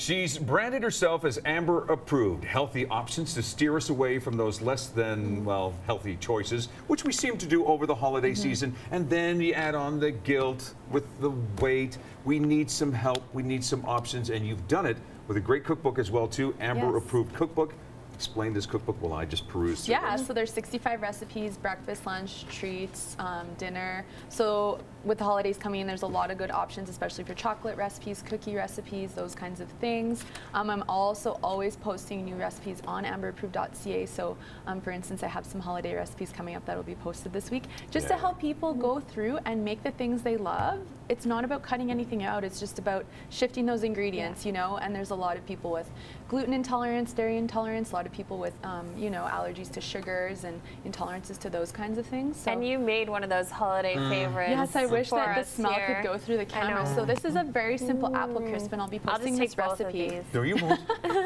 She's branded herself as Amber approved. Healthy options to steer us away from those less than, well, healthy choices, which we seem to do over the holiday season. And then you add on the guilt with the weight. We need some help. We need some options. And you've done it with a great cookbook as well, too. Amber approved cookbook. Explain this cookbook while I just peruse through Yeah, it. so there's 65 recipes, breakfast, lunch, treats, dinner. So with the holidays coming in, there's a lot of good options, especially for chocolate recipes, cookie recipes, those kinds of things. I'm also always posting new recipes on amberapproved.ca. So for instance, I have some holiday recipes coming up that'll be posted this week, just to help people go through and make the things they love. It's not about cutting anything out, it's just about shifting those ingredients, you know, and there's a lot of people with gluten intolerance, dairy intolerance, a lot of people with, you know, allergies to sugars and intolerances to those kinds of things. So. And you made one of those holiday favorites. Yes, I wish that the smell here. could go through the camera. So this is a very simple apple crisp, and I'll be posting this recipe. No, you won't.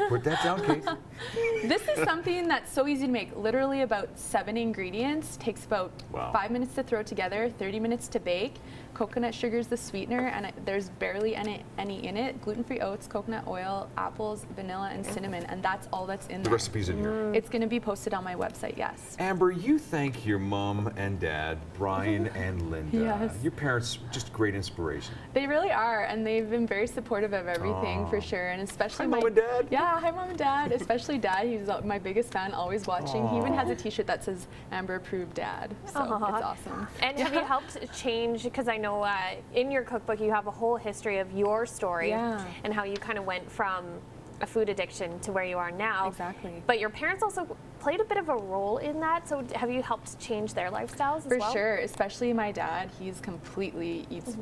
Put that down, Kate. This is something that's so easy to make. Literally about 7 ingredients. Takes about 5 minutes to throw together, 30 minutes to bake. Coconut sugar is the sweetener, and there's barely any in it. Gluten-free oats, coconut oil, apples, vanilla, and cinnamon, and that's all that's in there. The recipe's in here. It's going to be posted on my website, yes. Amber, you thank your mom and dad, Brian and Linda. Yes. Your parents, just great inspiration. They really are, and they've been very supportive of everything for sure, and especially Hi, Mom and Dad. Yeah, hi, Mom and Dad. Especially Dad. He's my biggest fan, always watching. He even has a T-shirt that says Amber Approved Dad. So it's awesome. And have you helped change? Because I know in your cookbook you have a whole history of your story and how you kind of went from a food addiction to where you are now. Exactly. But your parents also played a bit of a role in that. So have you helped change their lifestyles as well? For sure, especially my dad. He's completely eats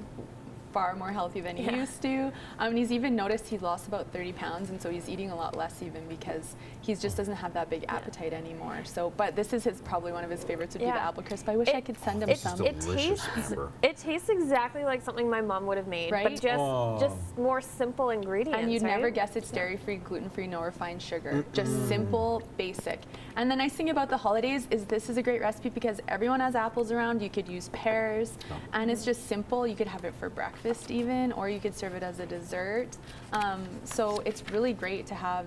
far more healthy than he used to. He's even noticed he's lost about 30 pounds, and so he's eating a lot less even because he just doesn't have that big appetite anymore. So, but this is probably one of his favorites would be the apple crisp. I wish I could send him some. It tastes exactly like something my mom would have made, right? But just more simple ingredients. And you'd never guess it's dairy-free, gluten-free, no refined sugar. Just simple, basic. And the nice thing about the holidays is this is a great recipe because everyone has apples around. You could use pears, and it's just simple. You could have it for breakfast even, or you could serve it as a dessert. So it's really great to have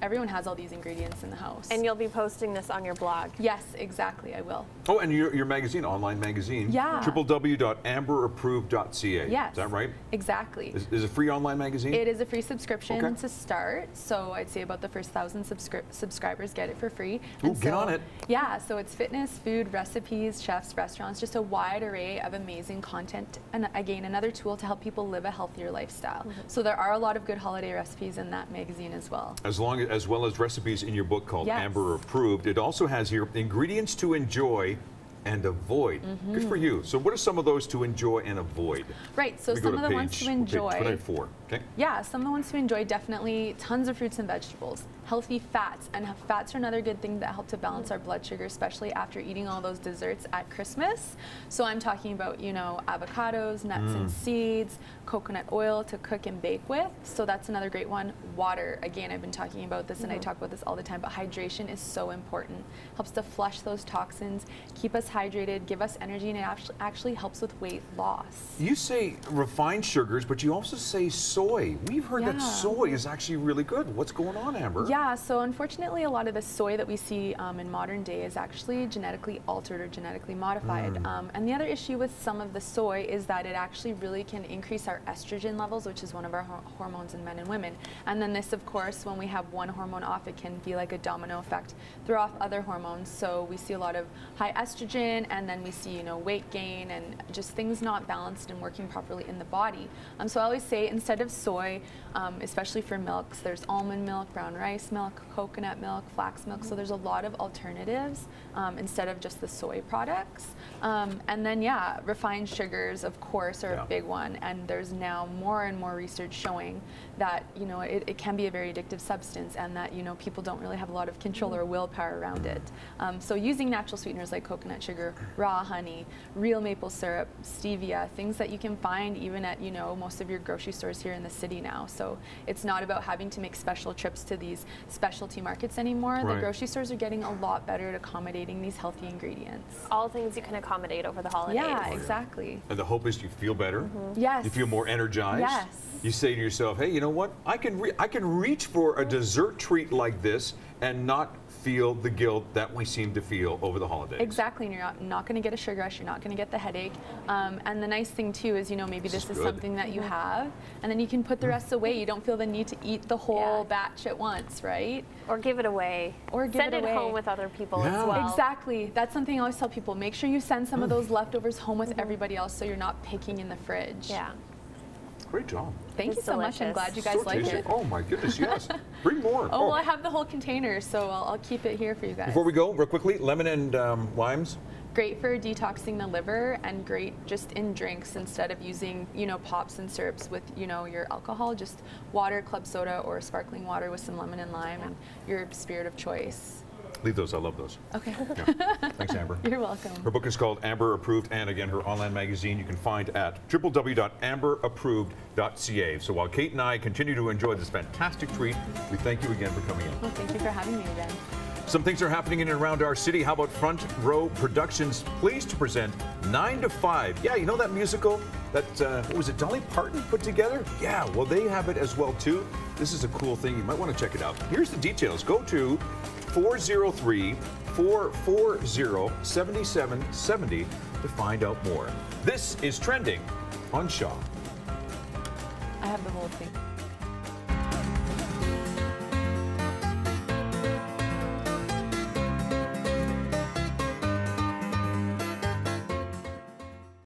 everyone has all these ingredients in the house. And you'll be posting this on your blog. Yes, exactly, I will. Oh, and your magazine, online magazine. Yeah. www.amberapproved.ca. Yes. Is that right? Exactly. Is it a free online magazine? It is a free subscription to start. So I'd say about the first 1,000 subscribers get it for free. Ooh, get on it. Yeah, so it's fitness, food, recipes, chefs, restaurants, just a wide array of amazing content. And again, another tool to help people live a healthier lifestyle. So there are a lot of good holiday recipes in that magazine as well. As well as recipes in your book called Amber Approved. It also has here ingredients to enjoy and avoid. Good for you. So what are some of those to enjoy and avoid? Right, so some of the ones to enjoy. Page 24, okay? Yeah, some of the ones to enjoy, definitely tons of fruits and vegetables. Healthy fats, and fats are another good thing that help to balance our blood sugar, especially after eating all those desserts at Christmas. So I'm talking about, you know, avocados, nuts and seeds, coconut oil to cook and bake with. So that's another great one. Water, again, I've been talking about this and I talk about this all the time, but hydration is so important. Helps to flush those toxins, keep us hydrated, give us energy, and it actually helps with weight loss. You say refined sugars, but you also say soy. We've heard that soy is actually really good. What's going on, Amber? Yeah, so unfortunately a lot of the soy that we see in modern day is actually genetically altered or genetically modified. And the other issue with some of the soy is that it actually really can increase our estrogen levels, which is one of our hormones in men and women. And then this, of course, when we have one hormone off, it can be like a domino effect, throw off other hormones. So we see a lot of high estrogen, and then we see, you know, weight gain and just things not balanced and working properly in the body. So I always say instead of soy, especially for milks, there's almond milk, brown rice milk, coconut milk, flax milk. So there's a lot of alternatives instead of just the soy products. And then, refined sugars, of course, are a big one. And there's now more and more research showing that, you know, it can be a very addictive substance, and that, you know, people don't really have a lot of control or willpower around it. So using natural sweeteners like coconut sugar, raw honey, real maple syrup, stevia, things that you can find even at, you know, most of your grocery stores here in the city now. So it's not about having to make special trips to these specialty markets anymore. The Right. grocery stores are getting a lot better at accommodating these healthy ingredients. All things you can accommodate over the holidays. Yeah, exactly. And the hope is you feel better. Yes. You feel more energized. Yes. You say to yourself, hey, you know what? I can reach for a dessert treat like this and not feel the guilt that we seem to feel over the holidays. Exactly, and you're not going to get a sugar rush, you're not going to get the headache. And the nice thing too is, maybe this is good. something that you have, and then you can put the rest away. You don't feel the need to eat the whole Yeah. batch at once, right? Or give it away. Or give Send it away. home with other people Yeah. as well. Exactly. That's something I always tell people. Make sure you send some of those leftovers home with everybody else so you're not picking in the fridge. Yeah. Great job. Thank It's you so much. I'm delicious. glad you guys So like tasty. it. Oh my goodness, yes. Bring more. Oh, well, I have the whole container, so I'll keep it here for you guys. Before we go, real quickly, lemon and limes. Great for detoxing the liver and great just in drinks instead of using, pops and syrups with, your alcohol. Just water, club soda, or sparkling water with some lemon and lime and your spirit of choice. Leave those. I love those. Okay. Yeah. Thanks, Amber. You're welcome. Her book is called Amber Approved, and again, her online magazine you can find at www.amberapproved.ca. So while Kate and I continue to enjoy this fantastic treat, we thank you again for coming in. Well, thank you for having me again. Some things are happening in and around our city. How about Front Row Productions, pleased to present 9 to 5. Yeah, you know that musical that, what was it, Dolly Parton put together? Yeah, well, they have it as well, too. This is a cool thing. You might want to check it out. Here's the details. Go to 403-440-7770 to find out more. This is Trending on Shaw. I have the whole thing.